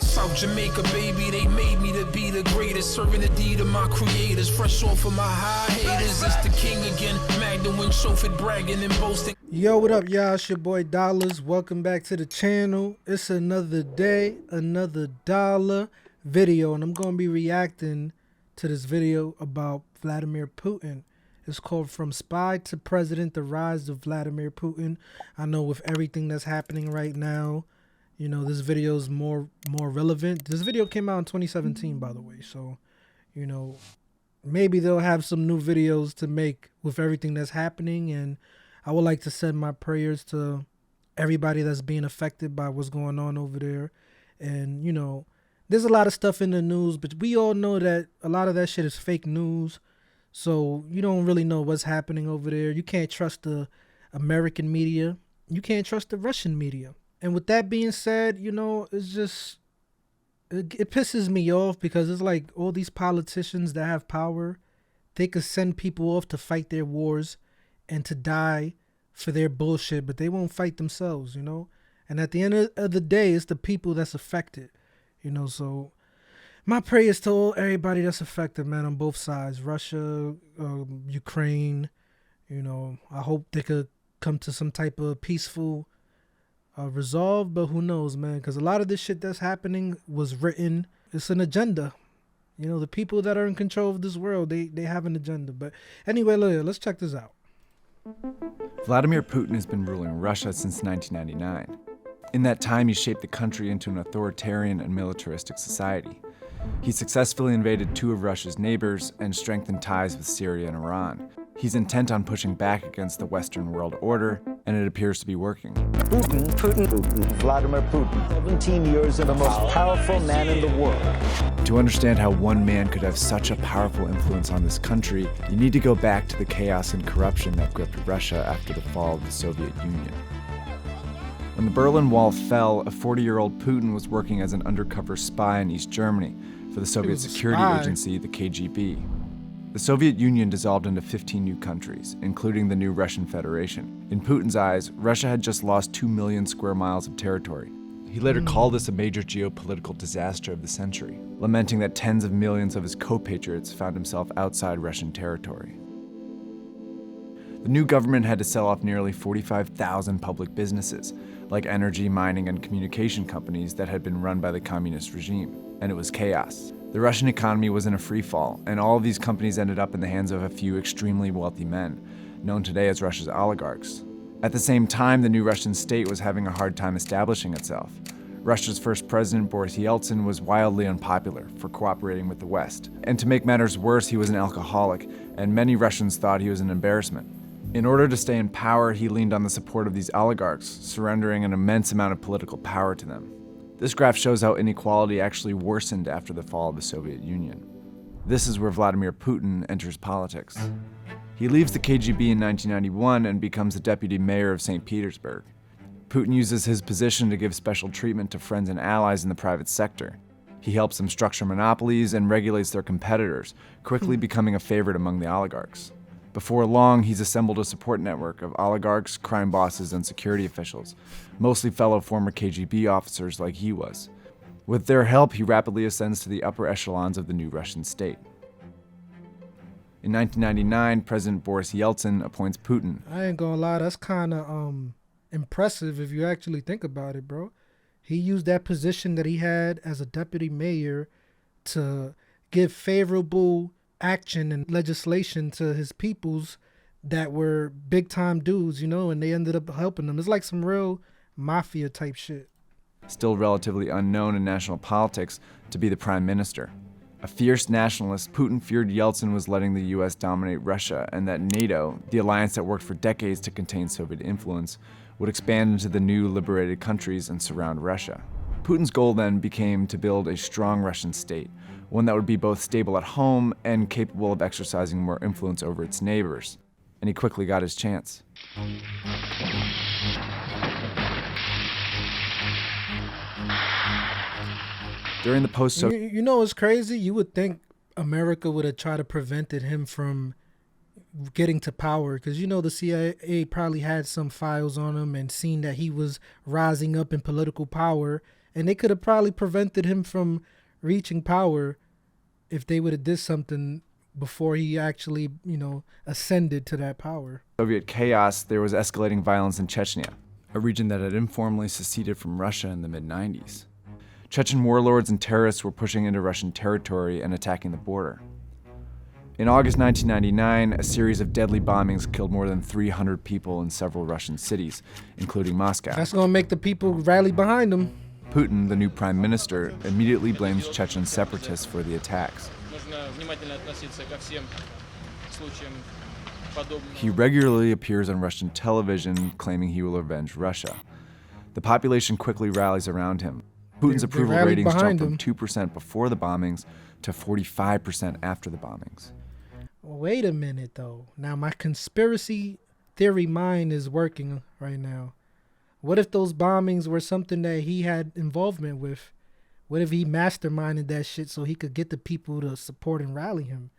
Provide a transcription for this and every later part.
South Jamaica, baby, they made me to be the greatest. Serving the deed of my creators. Fresh off of my high haters. It's the king again. Magdalene, chauffeured, bragging and boasting. Yo, what up, y'all? It's your boy Dollars. Welcome back to the channel. It's another day, another dollar video, and I'm going to be reacting to this video about Vladimir Putin. It's called From Spy to President, The Rise of Vladimir Putin. I know with everything that's happening right now, you know, this video is more relevant. This video came out in 2017, by the way. So, you know, maybe they'll have some new videos to make with everything that's happening. And I would like to send my prayers to everybody that's being affected by what's going on over there. And, you know, there's a lot of stuff in the news, but we all know that a lot of that shit is fake news. So you don't really know what's happening over there. You can't trust the American media. You can't trust the Russian media. And with that being said, you know, it's just, it pisses me off because it's like all these politicians that have power, they could send people off to fight their wars and to die for their bullshit, but they won't fight themselves, you know? And at the end of the day, it's the people that's affected, you know? So my prayers to everybody that's affected, man, on both sides, Russia, Ukraine, you know, I hope they could come to some type of peaceful resolve, but who knows, man, because a lot of this shit that's happening was written. It's an agenda. You know, the people that are in control of this world, they have an agenda. But anyway, let's check this out. Vladimir Putin has been ruling Russia since 1999. In that time, he shaped the country into an authoritarian and militaristic society. He successfully invaded two of Russia's neighbors and strengthened ties with Syria and Iran. He's intent on pushing back against the Western world order, and it appears to be working. Putin, Vladimir Putin, 17 years and the most powerful man in the world. To understand how one man could have such a powerful influence on this country, you need to go back to the chaos and corruption that gripped Russia after the fall of the Soviet Union. When the Berlin Wall fell, a 40-year-old Putin was working as an undercover spy in East Germany for the Soviet security agency, the KGB. The Soviet Union dissolved into 15 new countries, including the new Russian Federation. In Putin's eyes, Russia had just lost 2 million square miles of territory. He later called this a major geopolitical disaster of the century, lamenting that tens of millions of his co-patriots found himself outside Russian territory. The new government had to sell off nearly 45,000 public businesses, like energy, mining, and communication companies that had been run by the communist regime, and it was chaos. The Russian economy was in a free fall, and all of these companies ended up in the hands of a few extremely wealthy men, known today as Russia's oligarchs. At the same time, the new Russian state was having a hard time establishing itself. Russia's first president, Boris Yeltsin, was wildly unpopular for cooperating with the West. And to make matters worse, he was an alcoholic, and many Russians thought he was an embarrassment. In order to stay in power, he leaned on the support of these oligarchs, surrendering an immense amount of political power to them. This graph shows how inequality actually worsened after the fall of the Soviet Union. This is where Vladimir Putin enters politics. He leaves the KGB in 1991 and becomes the deputy mayor of St. Petersburg. Putin uses his position to give special treatment to friends and allies in the private sector. He helps them structure monopolies and regulates their competitors, quickly becoming a favorite among the oligarchs. Before long, he's assembled a support network of oligarchs, crime bosses, and security officials, mostly fellow former KGB officers like he was. With their help, he rapidly ascends to the upper echelons of the new Russian state. In 1999, President Boris Yeltsin appoints Putin. I ain't gonna lie, that's kind of impressive if you actually think about it, bro. He used that position that he had as a deputy mayor to give favorable action and legislation to his peoples that were big time dudes, you know, and they ended up helping them. It's like some real mafia type shit. Still relatively unknown in national politics, to be the prime minister. A fierce nationalist, Putin feared Yeltsin was letting the US dominate Russia, and that NATO, the alliance that worked for decades to contain Soviet influence, would expand into the new liberated countries and surround Russia. Putin's goal then became to build a strong Russian state, one that would be both stable at home and capable of exercising more influence over its neighbors. And he quickly got his chance. During the post-Soviet... You know, it's crazy. You would think America would have tried to prevented him from getting to power, because, you know, the CIA probably had some files on him and seen that he was rising up in political power, And they could have probably prevented him from reaching power if they would have did something before he actually, ascended to that power. Soviet chaos, there was escalating violence in Chechnya, a region that had informally seceded from Russia in the mid-90s. Chechen warlords and terrorists were pushing into Russian territory and attacking the border. In August 1999, a series of deadly bombings killed more than 300 people in several Russian cities, including Moscow. That's going to make the people rally behind him. Putin, the new prime minister, immediately blames Chechen separatists for the attacks. He regularly appears on Russian television claiming he will avenge Russia. The population quickly rallies around him. Putin's approval ratings jumped from 2% before the bombings to 45% after the bombings. Wait a minute, though. Now, my conspiracy theory mind is working right now. What if those bombings were something that he had involvement with? What if he masterminded that shit so he could get the people to support and rally him?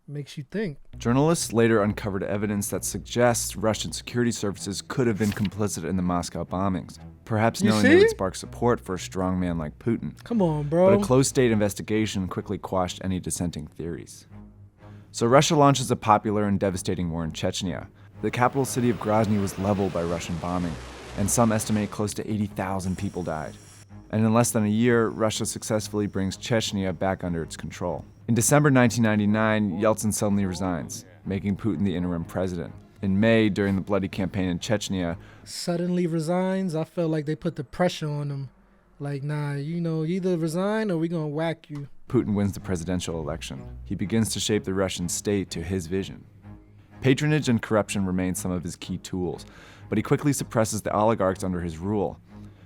Makes you think. Journalists later uncovered evidence that suggests Russian security services could have been complicit in the Moscow bombings, perhaps knowing they would spark support for a strong man like Putin. Come on, bro. But a closed state investigation quickly quashed any dissenting theories. So Russia launches a popular and devastating war in Chechnya. The capital city of Grozny was leveled by Russian bombing, and some estimate close to 80,000 people died. And in less than a year, Russia successfully brings Chechnya back under its control. In December 1999, Yeltsin suddenly resigns, making Putin the interim president. In May, during the bloody campaign in Chechnya, suddenly resigns? I felt like they put the pressure on him. Like, nah, you either resign or we're going to whack you. Putin wins the presidential election. He begins to shape the Russian state to his vision. Patronage and corruption remain some of his key tools, but he quickly suppresses the oligarchs under his rule.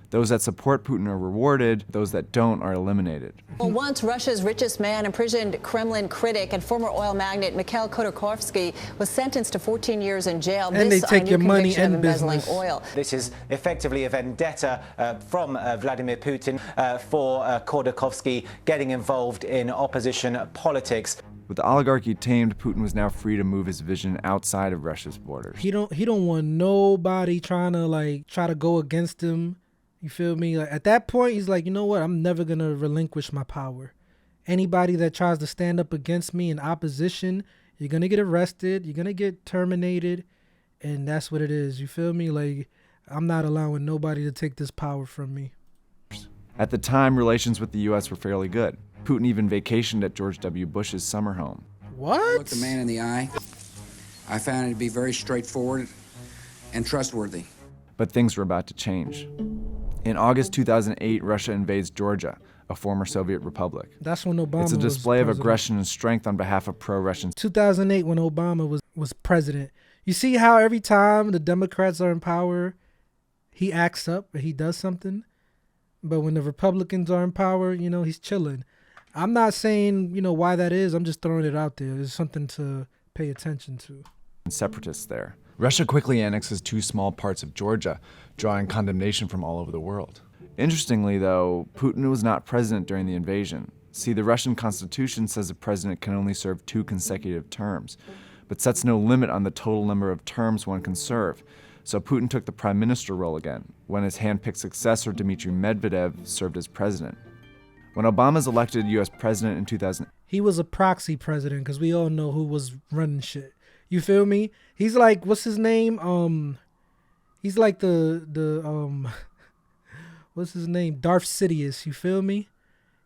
Those that support Putin are rewarded, those that don't are eliminated. Well, once Russia's richest man, imprisoned Kremlin critic and former oil magnate Mikhail Khodorkovsky was sentenced to 14 years in jail. And they take your money and business. Oil. This is effectively a vendetta from Vladimir Putin for Khodorkovsky getting involved in opposition politics. With the oligarchy tamed, Putin was now free to move his vision outside of Russia's borders. He don't want nobody try to go against him. You feel me? Like, at that point, he's like, you know what? I'm never going to relinquish my power. Anybody that tries to stand up against me in opposition, you're going to get arrested. You're going to get terminated. And that's what it is. You feel me? Like, I'm not allowing nobody to take this power from me. At the time, relations with the U.S. were fairly good. Putin even vacationed at George W. Bush's summer home. What? I looked the man in the eye. I found it to be very straightforward and trustworthy. But things were about to change. In August 2008, Russia invades Georgia, a former Soviet republic. That's when Obama was It's a display of president. aggression and strength on behalf of pro-Russian. 2008, when Obama was president. You see how every time the Democrats are in power, he acts up or he does something? But when the Republicans are in power, he's chilling. I'm not saying, why that is. I'm just throwing it out there. It's something to pay attention to. Separatists there. Russia quickly annexes two small parts of Georgia, drawing condemnation from all over the world. Interestingly, though, Putin was not president during the invasion. See, the Russian constitution says a president can only serve 2 consecutive terms, but sets no limit on the total number of terms one can serve. So Putin took the prime minister role again, when his hand-picked successor, Dmitry Medvedev, served as president. When Obama's elected U.S. president in 2000, he was a proxy president because we all know who was running shit. You feel me? He's like, what's his name? He's like the what's his name? Darth Sidious. You feel me?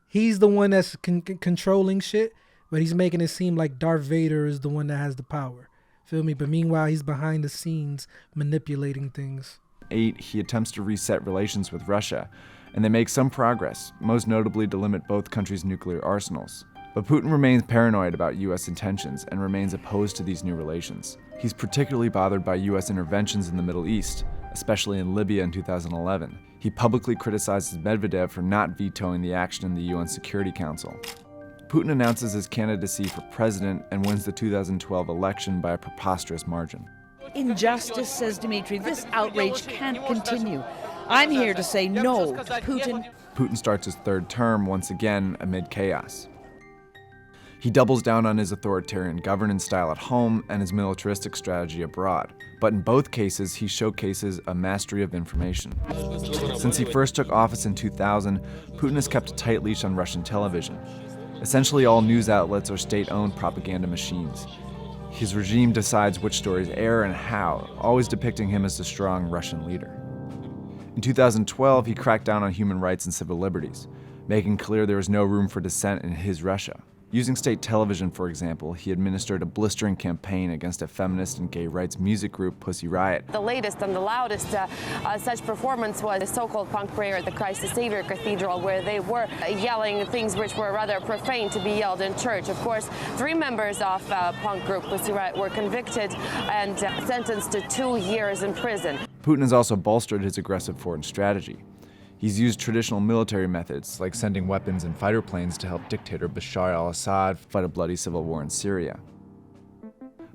He's the one that's controlling shit, but he's making it seem like Darth Vader is the one that has the power. Feel me? But meanwhile, he's behind the scenes manipulating things. He attempts to reset relations with Russia, and they make some progress, most notably to limit both countries' nuclear arsenals. But Putin remains paranoid about U.S. intentions and remains opposed to these new relations. He's particularly bothered by U.S. interventions in the Middle East, especially in Libya in 2011. He publicly criticizes Medvedev for not vetoing the action in the UN Security Council. Putin announces his candidacy for president and wins the 2012 election by a preposterous margin. Injustice, says Dmitry. This outrage can't continue. I'm here to say no to Putin. Putin starts his third term once again amid chaos. He doubles down on his authoritarian governance style at home and his militaristic strategy abroad. But in both cases, he showcases a mastery of information. Since he first took office in 2000, Putin has kept a tight leash on Russian television. Essentially all news outlets are state-owned propaganda machines. His regime decides which stories air and how, always depicting him as the strong Russian leader. In 2012, he cracked down on human rights and civil liberties, making clear there was no room for dissent in his Russia. Using state television, for example, he administered a blistering campaign against a feminist and gay rights music group, Pussy Riot. The latest and the loudest such performance was the so-called punk prayer at the Christ the Savior Cathedral, where they were yelling things which were rather profane to be yelled in church. Of course, 3 members of punk group Pussy Riot were convicted and sentenced to 2 years in prison. Putin has also bolstered his aggressive foreign strategy. He's used traditional military methods, like sending weapons and fighter planes to help dictator Bashar al-Assad fight a bloody civil war in Syria.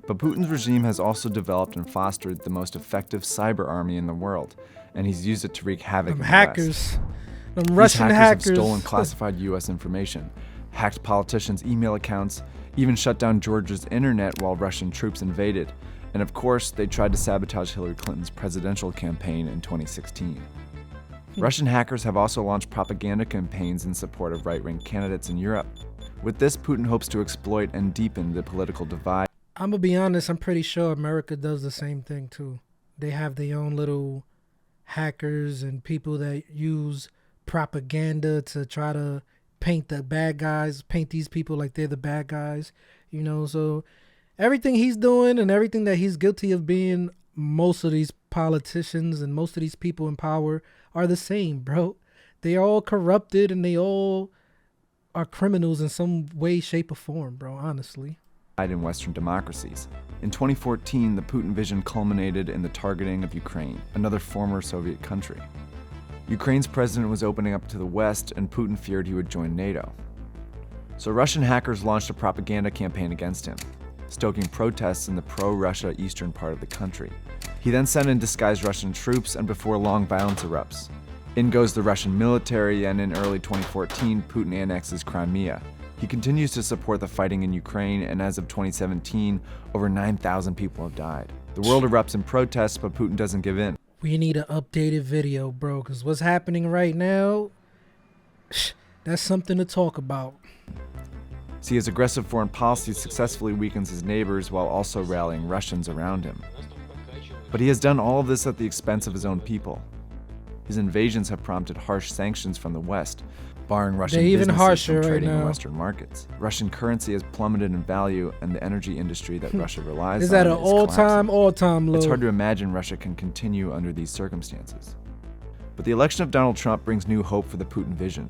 But Putin's regime has also developed and fostered the most effective cyber army in the world, and he's used it to wreak havoc in the hackers. West. Russian hackers have stolen classified U.S. information, hacked politicians' email accounts, even shut down Georgia's internet while Russian troops invaded, and of course, they tried to sabotage Hillary Clinton's presidential campaign in 2016. Russian hackers have also launched propaganda campaigns in support of right-wing candidates in Europe. With this, Putin hopes to exploit and deepen the political divide. I'm gonna be honest, I'm pretty sure America does the same thing too. They have their own little hackers and people that use propaganda to try to paint the bad guys, paint these people like they're the bad guys, you know. So everything he's doing and everything that he's guilty of being, most of these politicians and most of these people in power are the same, bro. They are all corrupted and they all are criminals in some way, shape, or form, bro, honestly. In Western democracies. In 2014, the Putin vision culminated in the targeting of Ukraine, another former Soviet country. Ukraine's president was opening up to the West, and Putin feared he would join NATO. So Russian hackers launched a propaganda campaign against him, stoking protests in the pro-Russia eastern part of the country. He then sent in disguised Russian troops, and before long, violence erupts. In goes the Russian military, and in early 2014, Putin annexes Crimea. He continues to support the fighting in Ukraine, and as of 2017, over 9,000 people have died. The world erupts in protests, but Putin doesn't give in. We need an updated video, bro, because what's happening right now, that's something to talk about. See, his aggressive foreign policy successfully weakens his neighbors while also rallying Russians around him. But he has done all of this at the expense of his own people. His invasions have prompted harsh sanctions from the West, barring Russian businesses from trading in Western markets. Russian currency has plummeted in value, and the energy industry that Russia relies on is at an all-time low. It's hard to imagine Russia can continue under these circumstances. But the election of Donald Trump brings new hope for the Putin vision.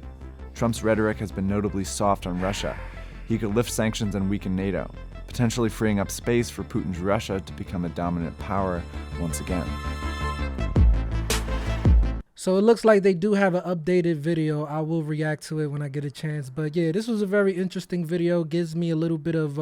Trump's rhetoric has been notably soft on Russia. He could lift sanctions and weaken NATO, potentially freeing up space for Putin's Russia to become a dominant power once again. So it looks like they do have an updated video. I will react to it when I get a chance. But yeah, this was a very interesting video. Gives me a little bit of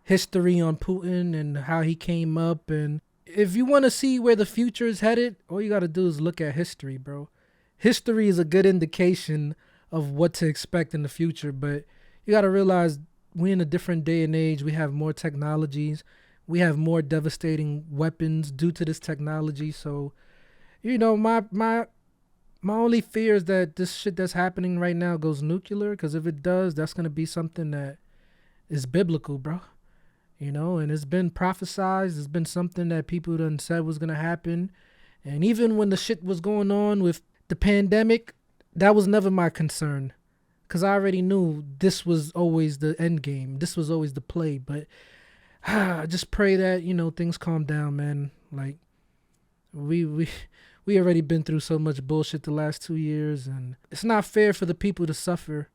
history on Putin and how he came up. And if you want to see where the future is headed, all you got to do is look at history, bro. History is a good indication of what to expect in the future. But you got to realize we're in a different day and age. We have more technologies. We have more devastating weapons due to this technology. So, you know, my only fear is that this shit that's happening right now goes nuclear, because if it does, that's going to be something that is biblical, bro. You know, and it's been prophesized. It's been something that people done said was going to happen. And even when the shit was going on with the pandemic, that was never my concern, because I already knew this was always the end game. This was always the play. But I just pray that, you know, things calm down, man. Like, we already been through so much bullshit the last 2 years, and it's not fair for the people to suffer.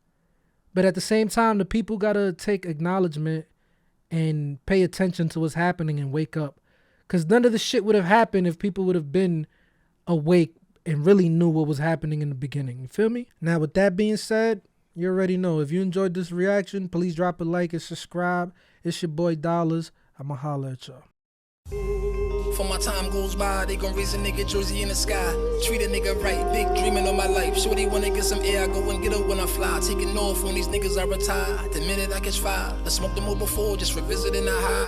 But at the same time, the people got to take acknowledgement and pay attention to what's happening and wake up. Because none of this shit would have happened if people would have been awake and really knew what was happening in the beginning. You feel me? Now, with that being said, you already know. If you enjoyed this reaction, please drop a like and subscribe. It's your boy Dollars. I'ma holla at y'all. before my time goes by. They gon' raise a nigga jersey in the sky. Treat a nigga right, big dreaming on my life. Shorty wanna get some air, I go and get her when I fly. Taking off on these niggas I retire. The minute I catch fire, I smoked them all before, just revisiting the high.